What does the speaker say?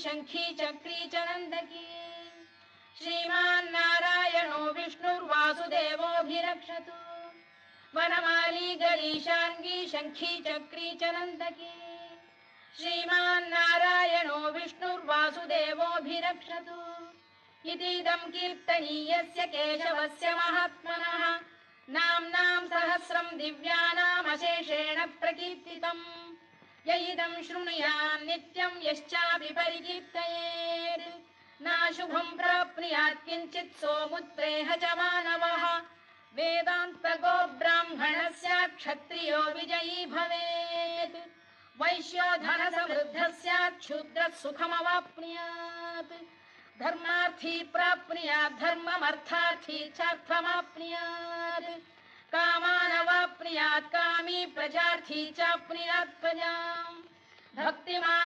शंखी चक्री च नंदकी श्रीमान्नारायणो विष्णुर्वासुदेवोऽभिरक्षतु वनमाली गरीशाङ्गी शंखी चक्री च नंदकी श्रीमान्नारायणो विष्णुर्वासुदेवोऽभिरक्षतु इतीदं कीर्तनीयस्य केशवस्य महात्मनः नाम्नां सहस्रं दिव्यानामशेषेण प्रकीर्तितम् य इदं शृणुयात् नित्यं यश्चापि परिकीर्तयेत् नाशुभं प्राप्नुयात् किञ्चित् सोमुत्रेह च मानवः वेदान्तको ब्राह्मणः स्यात् क्षत्रियो विजयी भवेत् वैश्यो धनसमृद्धः स्यात् शूद्रः सुखमवाप्नुयात् धर्मार्थी प्राप्नुयात् धर्ममर्थार्थी चार्थमाप्नुयात् कामानवाप्नुयात् कामी प्रजार्थी चाप्नुयात् प्रजाम् भक्तिमान्